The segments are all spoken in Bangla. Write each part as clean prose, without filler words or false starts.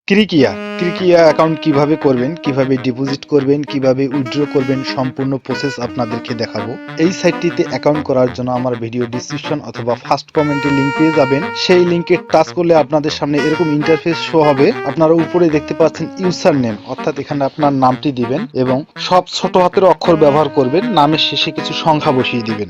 ক্রিকিয়া ক্রিকিয়া অ্যাকাউন্ট কিভাবে করবেন, কিভাবে ডিপোজিট করবেন, কিভাবে উইথড্র করবেন, সম্পূর্ণ প্রসেস আপনাদেরকে দেখাবো। এই সাইটটিতে অ্যাকাউন্ট করার জন্য আমার ভিডিও ডিসক্রিপশন অথবা ফার্স্ট কমেন্টে লিংক পেয়ে যাবেন। সেই লিংকে টাচ করলে আপনাদের সামনে এরকম ইন্টারফেস শো হবে। আপনারা উপরে দেখতে পাচ্ছেন ইউজার নেম, অর্থাৎ এখানে আপনার নামটি দিবেন এবং সব ছোট হাতের অক্ষর ব্যবহার করবেন। নামের শেষে কিছু সংখ্যা বসিয়ে দিবেন।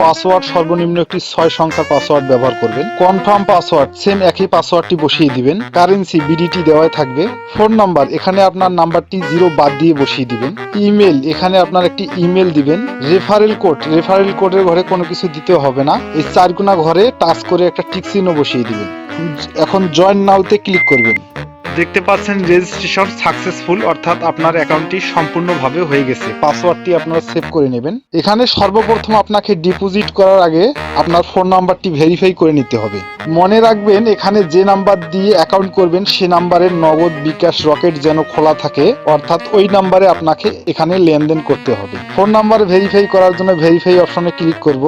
পাসওয়ার্ড সর্বনিম্ন একটি 6 সংখ্যার পাসওয়ার্ড ব্যবহার করবেন। কনফার্ম পাসওয়ার্ড সেম একই পাসওয়ার্ডটি বসিয়ে দিবেন। কারেন্সি বিডিটি দেওয়াই থাকবে। ফোন নাম্বার এখানে আপনার নাম্বারটি 0 বাদ দিয়ে বসিয়ে দিবেন। ইমেল এখানে আপনার একটি ইমেল দিবেন। রেফারেল কোডের ঘরে কোনো কিছু দিতে হবে না। এই 4 কোণা ঘরে টাচ করে একটা টিক চিহ্ন বসিয়ে দিবেন। এখন জয়েন নাওতে ক্লিক করবেন। দেখতে পাচ্ছেন রেজিস্ট্রেশন সাকসেসফুল, অর্থাৎ আপনার অ্যাকাউন্টটি সম্পূর্ণভাবে হয়ে গেছে। পাসওয়ার্ডটি আপনারা সেভ করে নেবেন। এখানে সর্বপ্রথম আপনাকে ডিপোজিট করার আগে আপনার ফোন নাম্বারটি ভেরিফাই করে নিতে হবে। মনে রাখবেন এখানে যে নাম্বার দিয়ে অ্যাকাউন্ট করবেন সে নাম্বারের নগদ, বিকাশ, রকেট যেন খোলা থাকে, অর্থাৎ ওই নাম্বারে আপনাকে এখানে লেনদেন করতে হবে। ফোন নাম্বার ভেরিফাই করার জন্য ভেরিফাই অপশনে ক্লিক করব।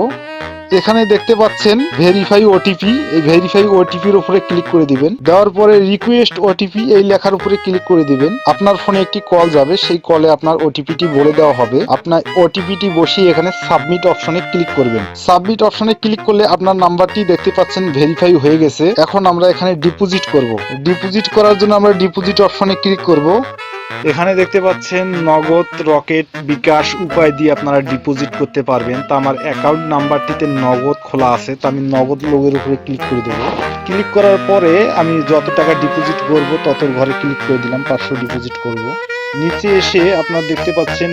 এখানে দেখতে পাচ্ছেন ভেরিফাই ওটিপি, এই ভেরিফাই ওটিপির উপরে ক্লিক করে দিবেন। দেওয়ার পরে রিকোয়েস্ট ওটিপি এই লেখার উপরে ক্লিক করে দিবেন। আপনার ফোনে একটি কল যাবে, সেই কলে আপনার ওটিপিটি বলে দেওয়া হবে। আপনার ওটিপিটি বসিয়ে এখানে সাবমিট অপশনে ক্লিক করবেন। সাবমিট অপশনে ক্লিক করলে আপনার নাম্বারটি দেখতে পাচ্ছেন ভেরিফাই হয়ে গেছে। এখন আমরা এখানে ডিপোজিট করব। ডিপোজিট করার জন্য আমরা ডিপোজিট অপশনে ক্লিক করব। এখানে দেখতে পাচ্ছেন নগদ, রকেট, বিকাশ উপায় দিয়ে আপনারা ডিপোজিট করতে পারবেন। তা আমার অ্যাকাউন্ট নাম্বারটিতে নগদ খোলা আছে, তা আমি নগদ লোগোর উপরে ক্লিক করে দেবো। ক্লিক করার পরে আমি যত টাকা ডিপোজিট করব তত ঘরে ক্লিক করে দিলাম। 500 ডিপোজিট করব। নিচে এসে আপনারা দেখতে পাচ্ছেন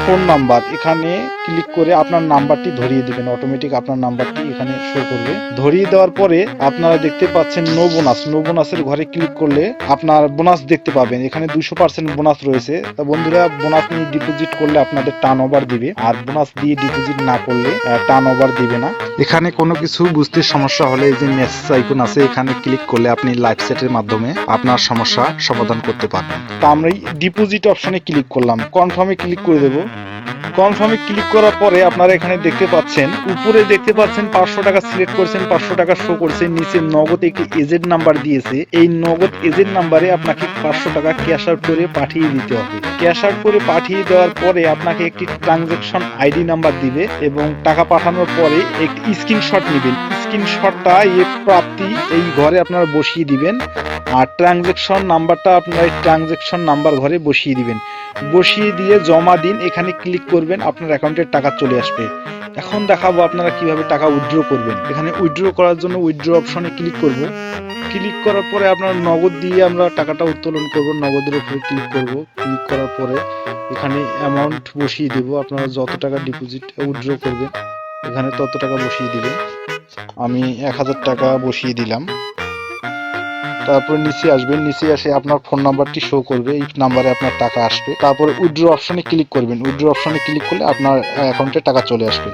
ফোন নাম্বার, এখানে ক্লিক করে আপনার নাম্বারটি ধরিয়ে দিবেন। অটোমেটিক আপনার নাম্বারটি এখানে শো করবে। ধরিয়ে দেওয়ার পরে আপনারা দেখতে পাচ্ছেন নো বোনাসের ঘরে ক্লিক করলে আপনার বোনাস দেখতে পাবেন। এখানে 200% বোনাস রয়েছে। তা বন্ধুরা, বোনাস নিয়ে ডিপোজিট করলে আপনাদের টার্ন ওভার দিবে, আর বোনাস দিয়ে ডিপোজিট না করলে টার্ন ওভার দিবে না। এখানে কোনো কিছু বুঝতে সমস্যা হলে এই যে মেসেজ আইকন আছে, এখানে ক্লিক করলে আপনি লাইভ চ্যাটের মাধ্যমে আপনার সমস্যা সমাধান করতে পারবেন। তা আমরা ডিপোজিট অপশনে ক্লিক করলাম, কনফার্মে ক্লিক করে দেব। কনফার্মে ক্লিক করার পরে আপনারা এখানে দেখতে পাচ্ছেন, উপরে দেখতে পাচ্ছেন 500 টাকা সিলেক্ট করেছেন, 500 টাকা শো করছে। নিচে নগদ একটি এজেন্ট নাম্বার দিয়েছে। এই নগদ এজেন্ট নাম্বারে আপনাকে 500 টাকা ক্যাশ আউট করে পাঠিয়ে দিতে হবে। ক্যাশ আউট করে পাঠিয়ে দেওয়ার পরে আপনাকে একটি ট্রানজাকশন আইডি নাম্বার দিবে এবং টাকা পাঠানোর পরে একটি স্ক্রিনশট নেবেন। স্ক্রিনশটটা প্রাপ্তি এই ঘরে আপনারা বসিয়ে দিবেন, আর ট্রানজাকশন নাম্বারটা আপনারা এই ট্রানজাকশন নাম্বার ঘরে বসিয়ে দিবেন। বসিয়ে দিয়ে জমা দিন, এখানে ক্লিক করবেন, আপনার অ্যাকাউন্টে টাকা চলে আসবে। এখন দেখাবো আপনারা কিভাবে টাকা উইথড্র করবেন। এখানে উইথড্র করার জন্য উইথড্র অপশনে ক্লিক করব। ক্লিক করার পরে আপনার নগদ দিয়ে আমরা টাকাটা উত্তোলন করব। নগদের উপরে ক্লিক করব। ক্লিক করার পরে এখানে অ্যামাউন্ট বসিয়ে দেব। আপনারা যত টাকা ডিপোজিট উইথড্র করবেন এখানে তত টাকা বসিয়ে দিবেন। আমি 1000 টাকা বসিয়ে দিলাম। তারপরে নিচে আসবেন, নিচে এসে আপনার ফোন নাম্বারটি শো করবে, এই নাম্বারে আপনার টাকা আসবে। তারপরে উইথড্র অপশনে ক্লিক করবেন। উইথড্র অপশনে ক্লিক করলে আপনার অ্যাকাউন্টে টাকা চলে আসবে।